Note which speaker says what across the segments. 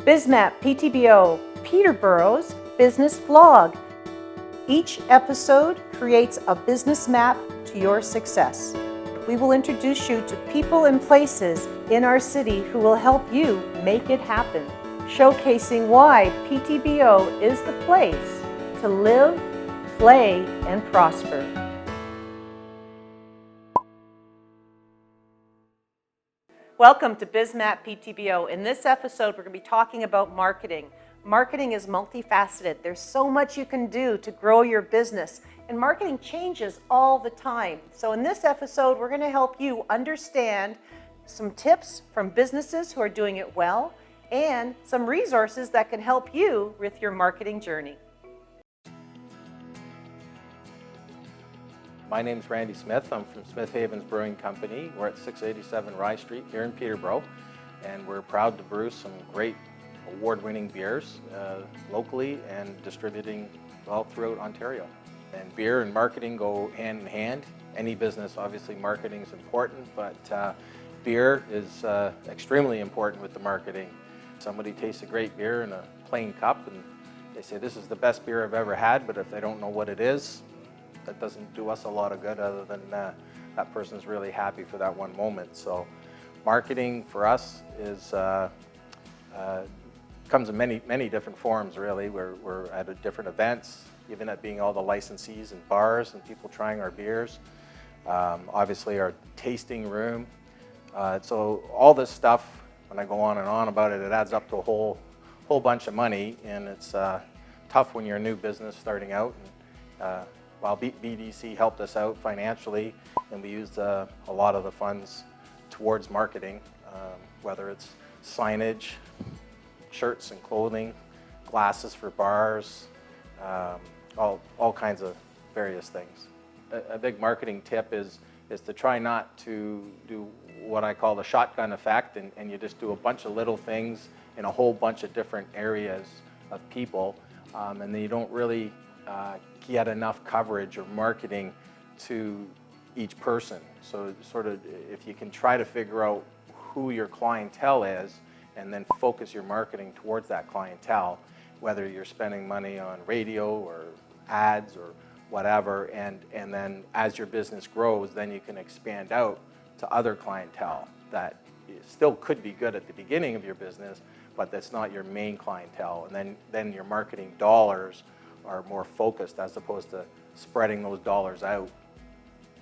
Speaker 1: BizMapPtbo, Peterborough's business vlog. Each episode creates a business map to your success. We will introduce you to people and places in our city who will help you make it happen, showcasing why Ptbo is the place to live, play, and prosper. Welcome to BizMapPtbo. In this episode, we're going to be talking about marketing. Marketing is multifaceted. There's so much you can do to grow your business, and marketing changes all the time. So in this episode, we're going to help you understand some tips from businesses who are doing it well and some resources that can help you with your marketing journey.
Speaker 2: My name is Randy Smith. I'm from Smithavens Brewing Company. We're at 687 Rye Street here in Peterborough, and we're proud to brew some great award-winning beers locally and distributing all throughout Ontario. And beer and marketing go hand in hand. Any business, obviously, marketing is important, but beer is extremely important with the marketing. Somebody tastes a great beer in a plain cup and they say, "This is the best beer I've ever had," but if they don't know what it is, that doesn't do us a lot of good other than that person's really happy for that one moment. So marketing for us is comes in many different forms, really. We're at different events, even at being all the licensees and bars and people trying our beers. Obviously our tasting room. So all this stuff, when I go on and on about it, it adds up to a whole bunch of money, and it's tough when you're a new business starting out. And, while BDC helped us out financially, and we used a lot of the funds towards marketing, whether it's signage, shirts and clothing, glasses for bars, all kinds of various things. A big marketing tip is to try not to do what I call the shotgun effect, and you just do a bunch of little things in a whole bunch of different areas of people, and then you don't really get enough coverage or marketing to each person. So sort of if you can try to figure out who your clientele is and then focus your marketing towards that clientele, whether you're spending money on radio or ads or whatever, and then as your business grows, then you can expand out to other clientele that still could be good at the beginning of your business, but that's not your main clientele. And then your marketing dollars are more focused as opposed to spreading those dollars out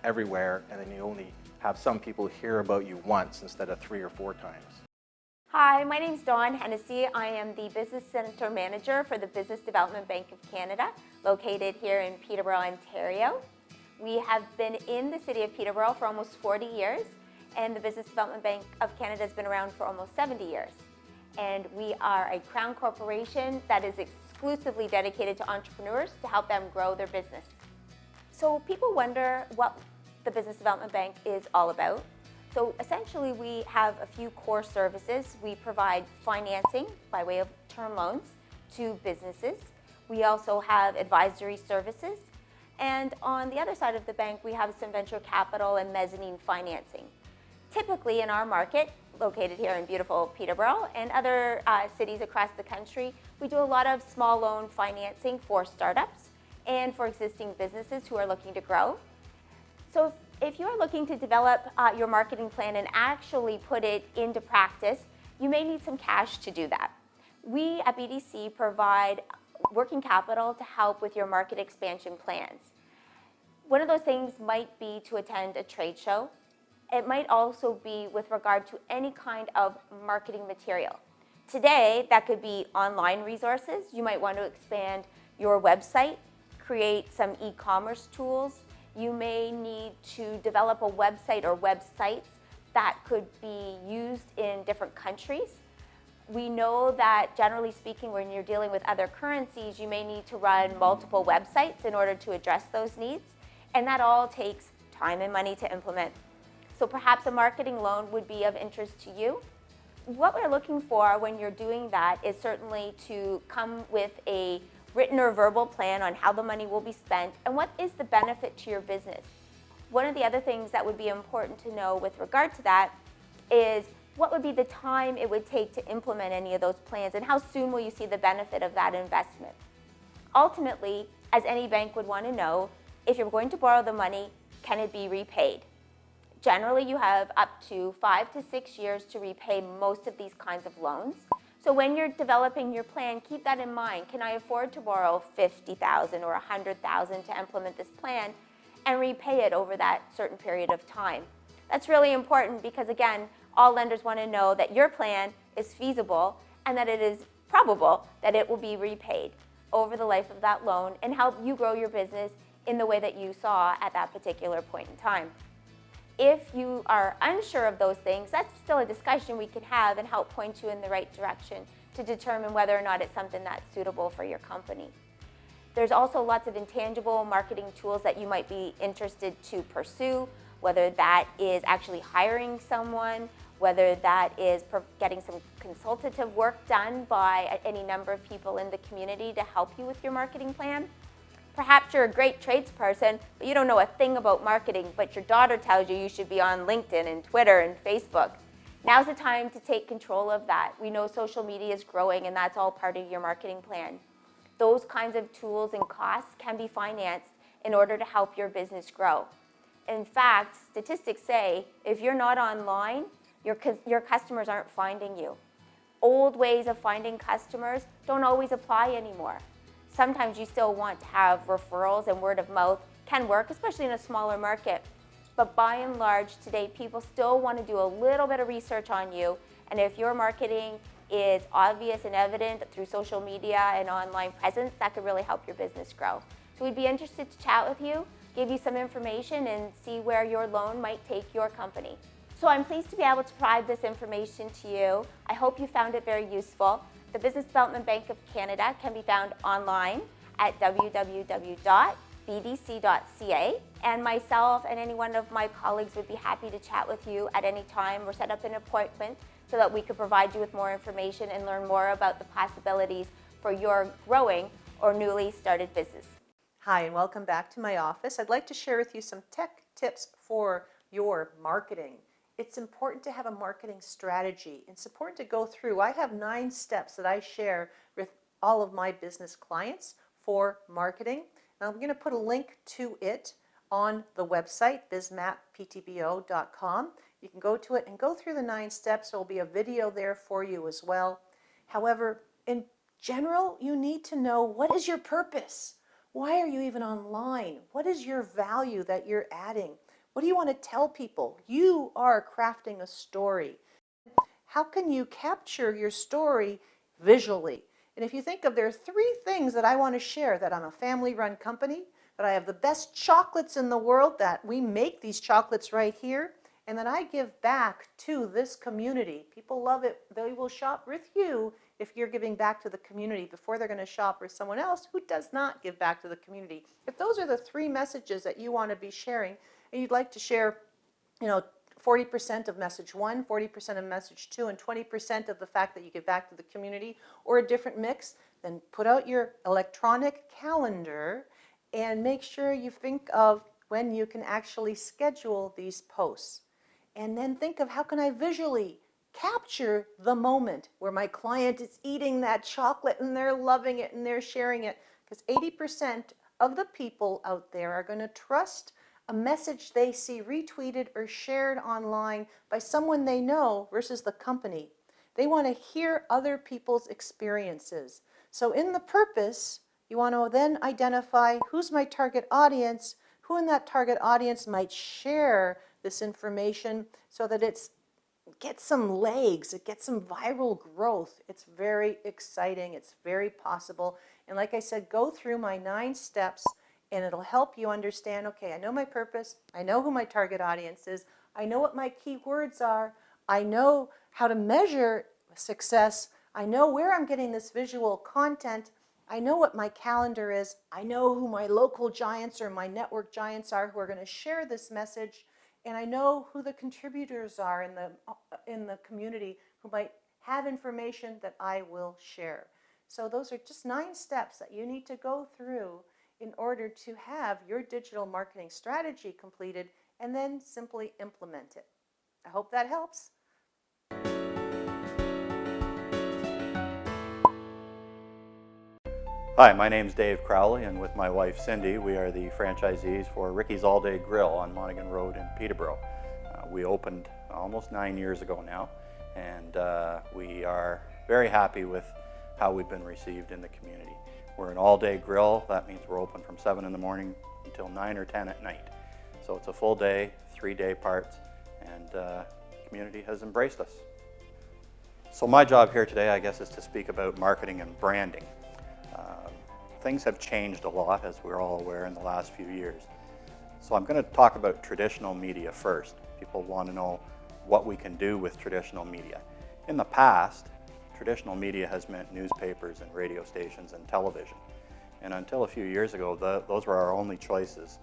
Speaker 2: everywhere, and then you only have some people hear about you once instead of 3 or 4 times.
Speaker 3: Hi, my name is Hennessey. I am the Business Center Manager for the Business Development Bank of Canada, located here in Peterborough, Ontario. We have been in the city of Peterborough for almost 40 years, and the Business Development Bank of Canada has been around for almost 70 years. And we are a Crown corporation that is exclusively dedicated to entrepreneurs to help them grow their business. So people wonder what the Business Development Bank is all about. So essentially we have a few core services. We provide financing by way of term loans to businesses. We also have advisory services. And on the other side of the bank, we have some venture capital and mezzanine financing. Typically in our market, located here in beautiful Peterborough and other cities across the country, we do a lot of small loan financing for startups and for existing businesses who are looking to grow. So if you're looking to develop your marketing plan and actually put it into practice, you may need some cash to do that. We at BDC provide working capital to help with your market expansion plans. One of those things might be to attend a trade show. It might also be with regard to any kind of marketing material. Today, that could be online resources. You might want to expand your website, create some e-commerce tools. You may need to develop a website or websites that could be used in different countries. We know that generally speaking, when you're dealing with other currencies, you may need to run multiple websites in order to address those needs, and that all takes time and money to implement. So perhaps a marketing loan would be of interest to you. What we're looking for when you're doing that is certainly to come with a written or verbal plan on how the money will be spent and what is the benefit to your business. One of the other things that would be important to know with regard to that is what would be the time it would take to implement any of those plans, and how soon will you see the benefit of that investment? Ultimately, as any bank would want to know, if you're going to borrow the money, can it be repaid? Generally, you have up to 5 to 6 years to repay most of these kinds of loans. So when you're developing your plan, keep that in mind. Can I afford to borrow $50,000 or $100,000 to implement this plan and repay it over that certain period of time? That's really important because, again, all lenders want to know that your plan is feasible and that it is probable that it will be repaid over the life of that loan and help you grow your business in the way that you saw at that particular point in time. If you are unsure of those things, that's still a discussion we can have and help point you in the right direction to determine whether or not it's something that's suitable for your company. There's also lots of intangible marketing tools that you might be interested to pursue, whether that is actually hiring someone, whether that is getting some consultative work done by any number of people in the community to help you with your marketing plan. Perhaps you're a great tradesperson, but you don't know a thing about marketing, but your daughter tells you you should be on LinkedIn and Twitter and Facebook. Now's the time to take control of that. We know social media is growing, and that's all part of your marketing plan. Those kinds of tools and costs can be financed in order to help your business grow. In fact, statistics say if you're not online, your customers aren't finding you. Old ways of finding customers don't always apply anymore. Sometimes you still want to have referrals, and word of mouth can work, especially in a smaller market. But by and large, today, people still want to do a little bit of research on you. And if your marketing is obvious and evident through social media and online presence, that could really help your business grow. So we'd be interested to chat with you, give you some information, and see where your loan might take your company. So I'm pleased to be able to provide this information to you. I hope you found it very useful. The Business Development Bank of Canada can be found online at www.bdc.ca, and myself and any one of my colleagues would be happy to chat with you at any time or set up an appointment so that we could provide you with more information and learn more about the possibilities for your growing or newly started business.
Speaker 1: Hi, and welcome back to my office. I'd like to share with you some tech tips for your marketing. It's important to have a marketing strategy. It's important to go through. I have 9 steps that I share with all of my business clients for marketing. Now, I'm going to put a link to it on the website, BizMapPtbo.com. You can go to it and go through the 9 steps. There will be a video there for you as well. However, in general, you need to know, what is your purpose? Why are you even online? What is your value that you're adding? What do you want to tell people? You are crafting a story. How can you capture your story visually? And if you think of, there are 3 things that I want to share: that I'm a family-run company, that I have the best chocolates in the world, that we make these chocolates right here, and that I give back to this community. People love it. They will shop with you if you're giving back to the community before they're going to shop with someone else who does not give back to the community. If those are the 3 messages that you want to be sharing, and you'd like to share, 40% of message 1, 40% of message 2, and 20% of the fact that you give back to the community, or a different mix, then put out your electronic calendar and make sure you think of when you can actually schedule these posts. And then think of, how can I visually capture the moment where my client is eating that chocolate and they're loving it and they're sharing it? Because 80% of the people out there are going to trust a message they see retweeted or shared online by someone they know versus the company. They want to hear other people's experiences. So in the purpose, you want to then identify who's my target audience, who in that target audience might share this information so that it gets some legs, it gets some viral growth. It's very exciting, it's very possible. And like I said, go through my 9 steps, and it'll help you understand, okay, I know my purpose, I know who my target audience is, I know what my keywords are, I know how to measure success, I know where I'm getting this visual content, I know what my calendar is, I know who my local giants or my network giants are who are going to share this message, and I know who the contributors are in the community who might have information that I will share. So those are just 9 steps that you need to go through in order to have your digital marketing strategy completed and then simply implement it. I hope that helps.
Speaker 4: Hi, my name's Dave Crowley, and with my wife Cindy, we are the franchisees for Ricky's All Day Grill on Monaghan Road in Peterborough. We opened almost 9 years ago now, and we are very happy with how we've been received in the community. We're an all-day grill. That means we're open from 7 in the morning until 9 or 10 at night. So it's a full day, 3-day parts, and the community has embraced us. So my job here today, I guess, is to speak about marketing and branding. Things have changed a lot, as we're all aware, in the last few years. So I'm going to talk about traditional media first. People want to know what we can do with traditional media. In the past, traditional media has meant newspapers and radio stations and television. And until a few years ago, those were our only choices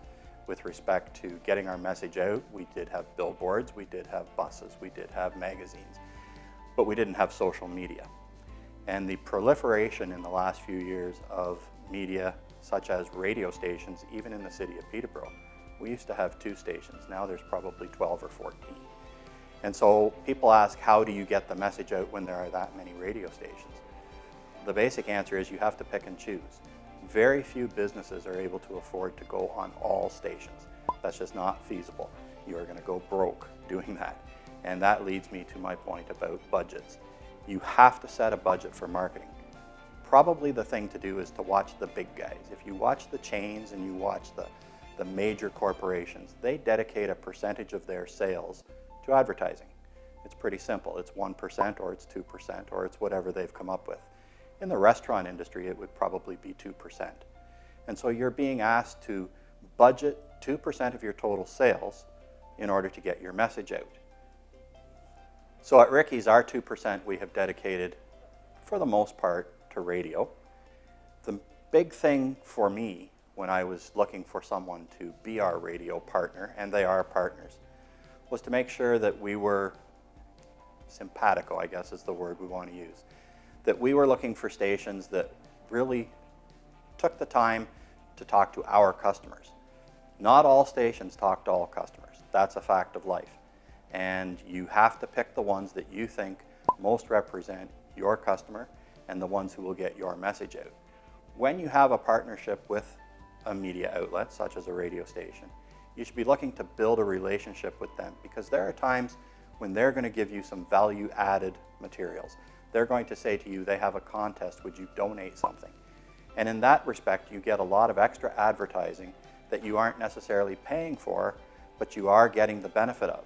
Speaker 4: with respect to getting our message out. We did have billboards, we did have buses, we did have magazines, but we didn't have social media. And the proliferation in the last few years of media, such as radio stations, even in the city of Peterborough. We used to have 2 stations. Now there's probably 12 or 14. And so people ask, how do you get the message out when there are that many radio stations? The basic answer is you have to pick and choose. Very few businesses are able to afford to go on all stations. That's just not feasible. You are going to go broke doing that. And that leads me to my point about budgets. You have to set a budget for marketing. Probably the thing to do is to watch the big guys. If you watch the chains and you watch the major corporations, they dedicate a percentage of their sales to advertising. It's pretty simple. It's 1% or it's 2% or it's whatever they've come up with. In the restaurant industry, it would probably be 2%. And so you're being asked to budget 2% of your total sales in order to get your message out. So at Ricky's, our 2% we have dedicated, for the most part, to radio. The big thing for me when I was looking for someone to be our radio partner, and they are partners, was to make sure that we were simpatico, I guess is the word we want to use. That we were looking for stations that really took the time to talk to our customers. Not all stations talk to all customers. That's a fact of life. And you have to pick the ones that you think most represent your customer and the ones who will get your message out. When you have a partnership with a media outlet, such as a radio station, you should be looking to build a relationship with them, because there are times when they're going to give you some value-added materials. They're going to say to you, they have a contest, would you donate something? And in that respect, you get a lot of extra advertising that you aren't necessarily paying for, but you are getting the benefit of.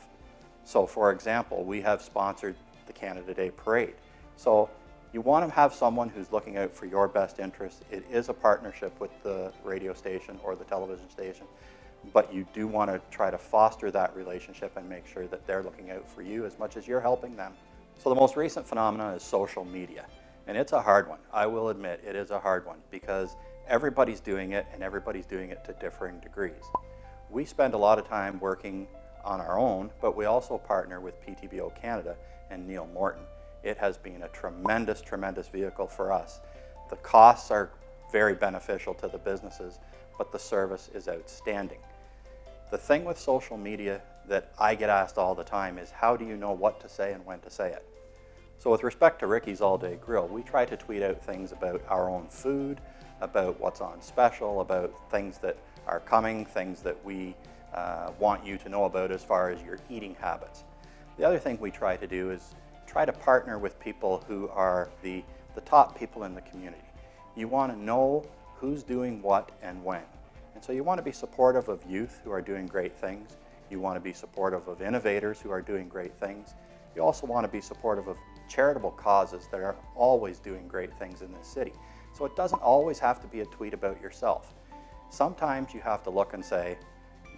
Speaker 4: So for example, we have sponsored the Canada Day Parade. So you want to have someone who's looking out for your best interests. It is a partnership with the radio station or the television station, but you do want to try to foster that relationship and make sure that they're looking out for you as much as you're helping them. So the most recent phenomenon is social media, and it's a hard one. I will admit it is a hard one, because everybody's doing it and everybody's doing it to differing degrees. We spend a lot of time working on our own, but we also partner with Ptbo Canada and Neil Morton. It has been a tremendous, tremendous vehicle for us. The costs are very beneficial to the businesses, but the service is outstanding. The thing with social media that I get asked all the time is, how do you know what to say and when to say it? So with respect to Ricky's All Day Grill, we try to tweet out things about our own food, about what's on special, about things that are coming, things that we want you to know about as far as your eating habits. The other thing we try to do is try to partner with people who are the top people in the community. You want to know who's doing what and when. And so you want to be supportive of youth who are doing great things. You want to be supportive of innovators who are doing great things. You also want to be supportive of charitable causes that are always doing great things in this city. So it doesn't always have to be a tweet about yourself. Sometimes you have to look and say,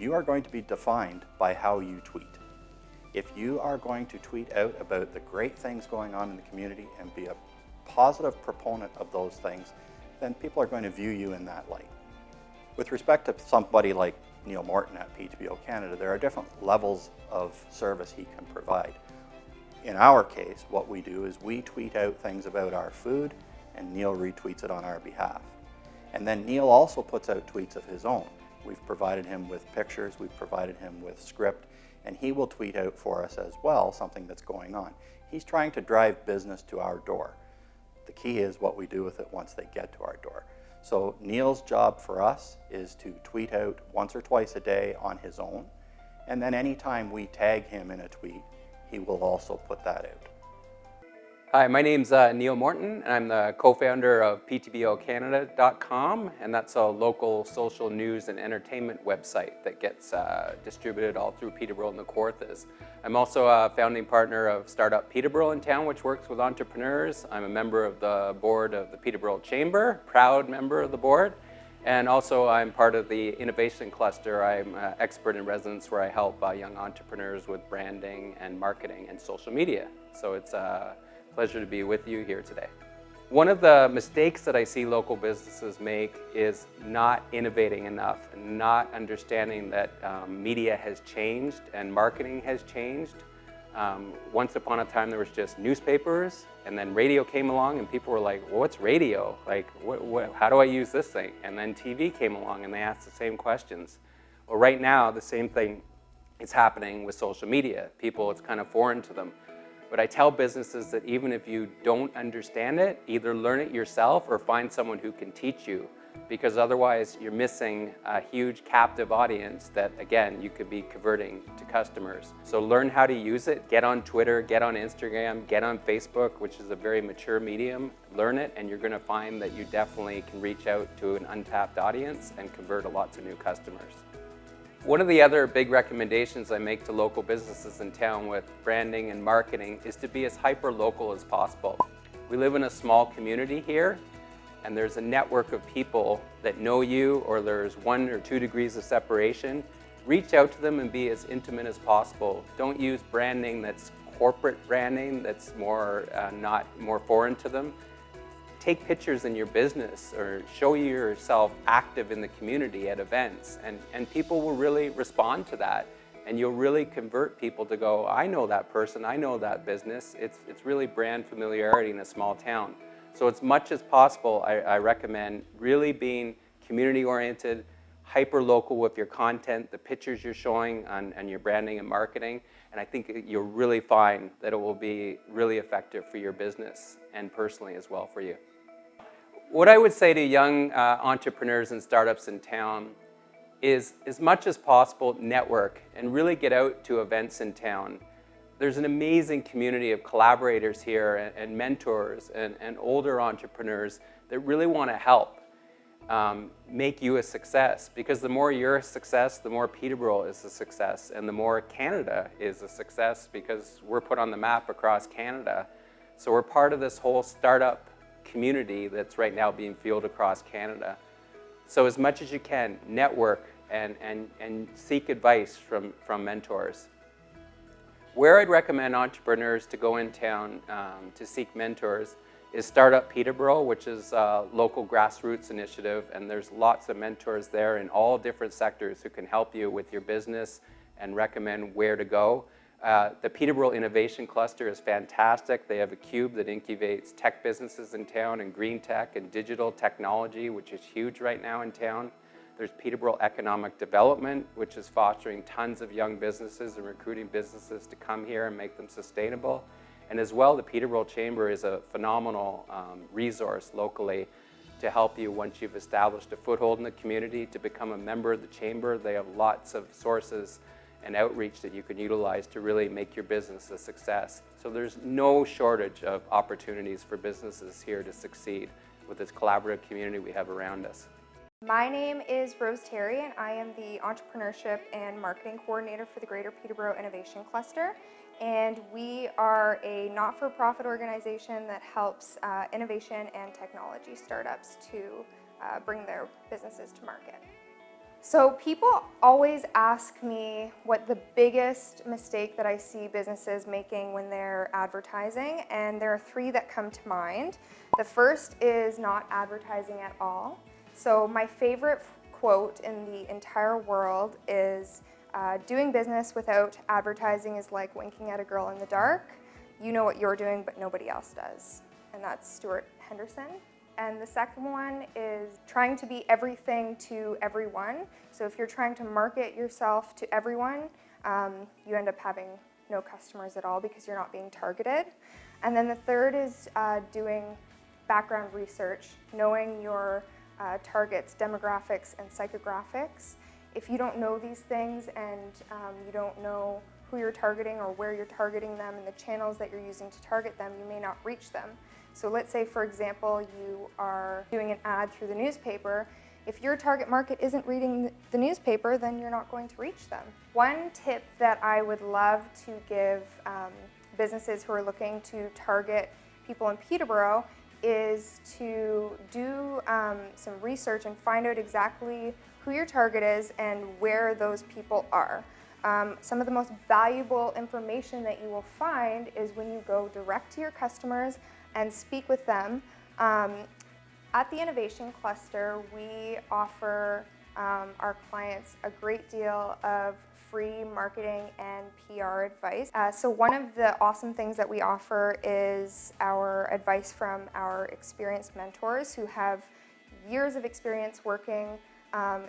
Speaker 4: you are going to be defined by how you tweet. If you are going to tweet out about the great things going on in the community and be a positive proponent of those things, then people are going to view you in that light. With respect to somebody like Neil Morton at Ptbo Canada, there are different levels of service he can provide. In our case, what we do is we tweet out things about our food, and Neil retweets it on our behalf. And then Neil also puts out tweets of his own. We've provided him with pictures, we've provided him with script, and he will tweet out for us as well something that's going on. He's trying to drive business to our door. The key is what we do with it once they get to our door. So Neil's job for us is to tweet out once or twice a day on his own, and then anytime we tag him in a tweet, he will also put that out.
Speaker 5: Hi, my name's Neil Morton, and I'm the co-founder of PTBOcanada.com, and that's a local social news and entertainment website that gets distributed all through Peterborough and the Kawarthas. I'm also a founding partner of startup Peterborough in town, which works with entrepreneurs. I'm a member of the board of the Peterborough Chamber, proud member of the board, and also I'm part of the innovation cluster. I'm an expert in residence where I help young entrepreneurs with branding and marketing and social media. So it's a pleasure to be with you here today. One of the mistakes that I see local businesses make is not innovating enough and not understanding that media has changed and marketing has changed. Once upon a time there was just newspapers, and then radio came along and people were like, well, what's radio? Like, how do I use this thing? And then TV came along and they asked the same questions. Well, right now the same thing is happening with social media. People, it's kind of foreign to them. But I tell businesses that even if you don't understand it, either learn it yourself or find someone who can teach you, because otherwise you're missing a huge captive audience that, again, you could be converting to customers. So learn how to use it. Get on Twitter, get on Instagram, get on Facebook, which is a very mature medium. Learn it, and you're going to find that you definitely can reach out to an untapped audience and convert lots of new customers. One of the other big recommendations I make to local businesses in town with branding and marketing is to be as hyper-local as possible. We live in a small community here, and there's a network of people that know you, or there's 1 or 2 degrees of separation. Reach out to them and be as intimate as possible. Don't use branding that's corporate branding, that's not more foreign to them. Take pictures in your business or show yourself active in the community at events, and people will really respond to that, and you'll really convert people to go, I know that person, I know that business. It's really brand familiarity in a small town. So as much as possible, I recommend really being community oriented, hyper local with your content, the pictures you're showing and your branding and marketing, and I think you'll really find that it will be really effective for your business and personally as well for you. What I would say to young entrepreneurs and startups in town is, as much as possible, network and really get out to events in town. There's an amazing community of collaborators here and mentors and older entrepreneurs that really want to help make you a success, because the more you're a success, the more Peterborough is a success, and the more Canada is a success, because we're put on the map across Canada. So we're part of this whole startup community that's right now being fueled across Canada. So as much as you can, network and seek advice from mentors. Where I'd recommend entrepreneurs to go in town to seek mentors is Startup Peterborough, which is a local grassroots initiative, and there's lots of mentors there in all different sectors who can help you with your business and recommend where to go. The Peterborough Innovation Cluster is fantastic. They have a cube that incubates tech businesses in town, and green tech and digital technology, which is huge right now in town. There's Peterborough Economic Development, which is fostering tons of young businesses and recruiting businesses to come here and make them sustainable. And as well, the Peterborough Chamber is a phenomenal resource locally to help you once you've established a foothold in the community to become a member of the Chamber. They have lots of sources and outreach that you can utilize to really make your business a success. So there's no shortage of opportunities for businesses here to succeed with this collaborative community we have around us.
Speaker 6: My name is Rose Terry, and I am the Entrepreneurship and Marketing Coordinator for the Greater Peterborough Innovation Cluster. And we are a not-for-profit organization that helps innovation and technology startups to bring their businesses to market. So people always ask me what the biggest mistake that I see businesses making when they're advertising, and there are 3 that come to mind. The first is not advertising at all. So my favorite quote in the entire world is, doing business without advertising is like winking at a girl in the dark. You know what you're doing, but nobody else does. And that's Stuart Henderson. And the second one is trying to be everything to everyone. So if you're trying to market yourself to everyone, you end up having no customers at all because you're not being targeted. And then the third is doing background research, knowing your targets demographics and psychographics. If you don't know these things and you don't know who you're targeting or where you're targeting them and the channels that you're using to target them, you may not reach them. So let's say, for example, you are doing an ad through the newspaper. If your target market isn't reading the newspaper, then you're not going to reach them. One tip that I would love to give businesses who are looking to target people in Peterborough is to do some research and find out exactly who your target is and where those people are. Some of the most valuable information that you will find is when you go direct to your customers and speak with them. At the Innovation Cluster, we offer our clients a great deal of free marketing and PR advice. So one of the awesome things that we offer is our advice from our experienced mentors who have years of experience working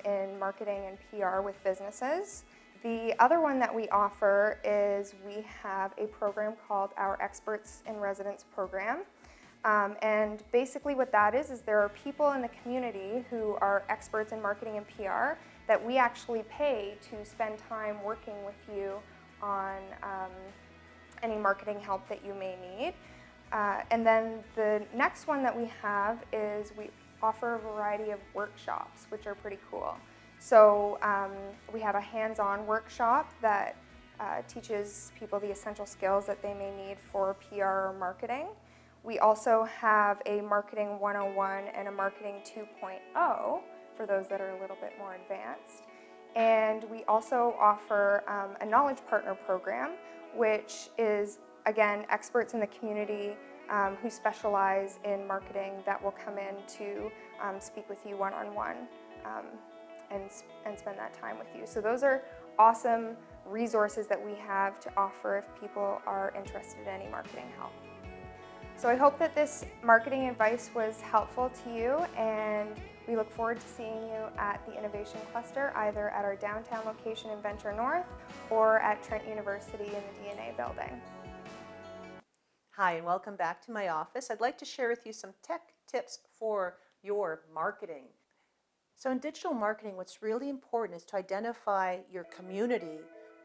Speaker 6: in marketing and PR with businesses. The other one that we offer is we have a program called our Experts in Residence program. And basically what that is there are people in the community who are experts in marketing and PR that we actually pay to spend time working with you on any marketing help that you may need. And then the next one that we have is we offer a variety of workshops, which are pretty cool. So we have a hands-on workshop that teaches people the essential skills that they may need for PR or marketing. We also have a Marketing 101 and a Marketing 2.0 for those that are a little bit more advanced. And we also offer a Knowledge Partner program, which is, again, experts in the community who specialize in marketing that will come in to speak with you one-on-one and spend that time with you. So those are awesome resources that we have to offer if people are interested in any marketing help. So I hope that this marketing advice was helpful to you, and we look forward to seeing you at the Innovation Cluster, either at our downtown location in Venture North or at Trent University in the DNA building.
Speaker 1: Hi, and welcome back to my office. I'd like to share with you some tech tips for your marketing. So in digital marketing, what's really important is to identify your community,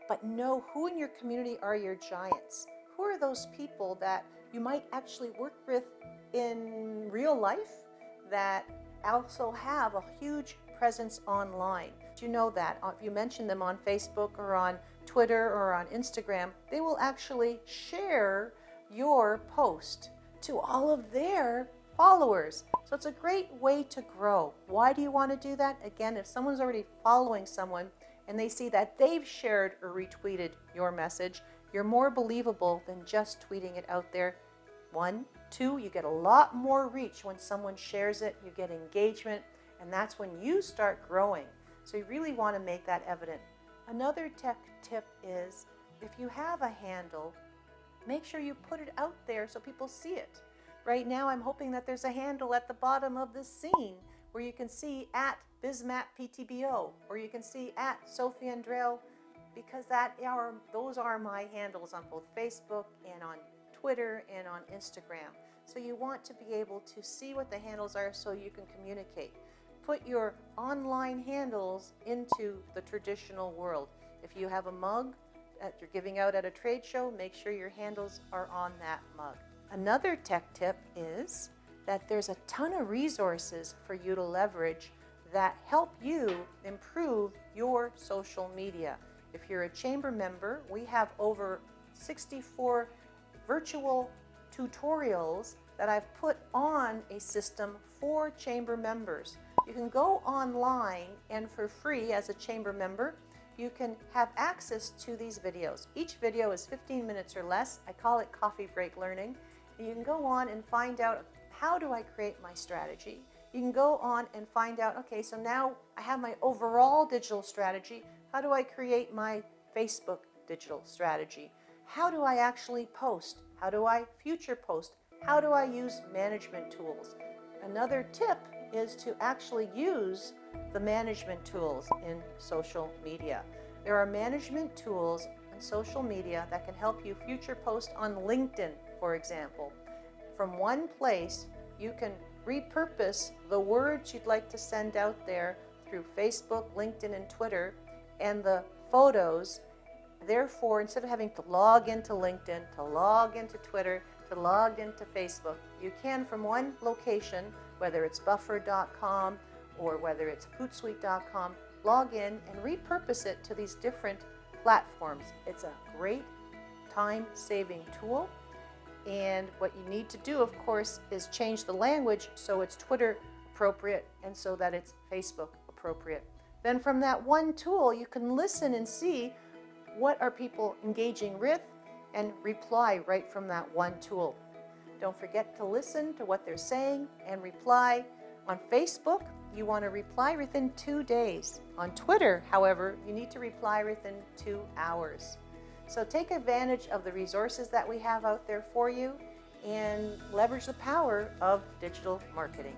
Speaker 1: but know who in your community are your giants. Who are those people that you might actually work with in real life that also have a huge presence online? Do you know that if you mention them on Facebook or on Twitter or on Instagram, they will actually share your post to all of their followers. So it's a great way to grow. Why do you want to do that? Again, if someone's already following someone and they see that they've shared or retweeted your message, you're more believable than just tweeting it out there. 1, 2, you get a lot more reach when someone shares it, you get engagement, and that's when you start growing. So you really want to make that evident. Another tech tip is if you have a handle, make sure you put it out there so people see it. Right now I'm hoping that there's a handle at the bottom of this scene where you can see at BizMapPtbo or you can see at Sofie Andreou, because those are my handles on both Facebook and on Twitter and on Instagram. So you want to be able to see what the handles are so you can communicate. Put your online handles into the traditional world. If you have a mug that you're giving out at a trade show, make sure your handles are on that mug. Another tech tip is that there's a ton of resources for you to leverage that help you improve your social media. If you're a chamber member, we have over 64 virtual tutorials that I've put on a system for chamber members. You can go online and for free as a chamber member, you can have access to these videos. Each video is 15 minutes or less. I call it coffee break learning. You can go on and find out, how do I create my strategy? You can go on and find out, okay, so now I have my overall digital strategy. How do I create my Facebook digital strategy? How do I actually post? How do I future post? How do I use management tools? Another tip is to actually use the management tools in social media. There are management tools on social media that can help you future post on LinkedIn, for example. From one place, you can repurpose the words you'd like to send out there through Facebook, LinkedIn, and Twitter, and the photos. Therefore, instead of having to log into LinkedIn, to log into Twitter, to log into Facebook, you can from one location, whether it's buffer.com or whether it's hootsuite.com, log in and repurpose it to these different platforms. It's a great time-saving tool. And what you need to do, of course, is change the language so it's Twitter appropriate and so that it's Facebook appropriate. Then from that one tool, you can listen and see what are people engaging with and reply right from that one tool. Don't forget to listen to what they're saying and reply. On Facebook, you want to reply within 2 days. On Twitter, however, you need to reply within 2 hours. So take advantage of the resources that we have out there for you and leverage the power of digital marketing.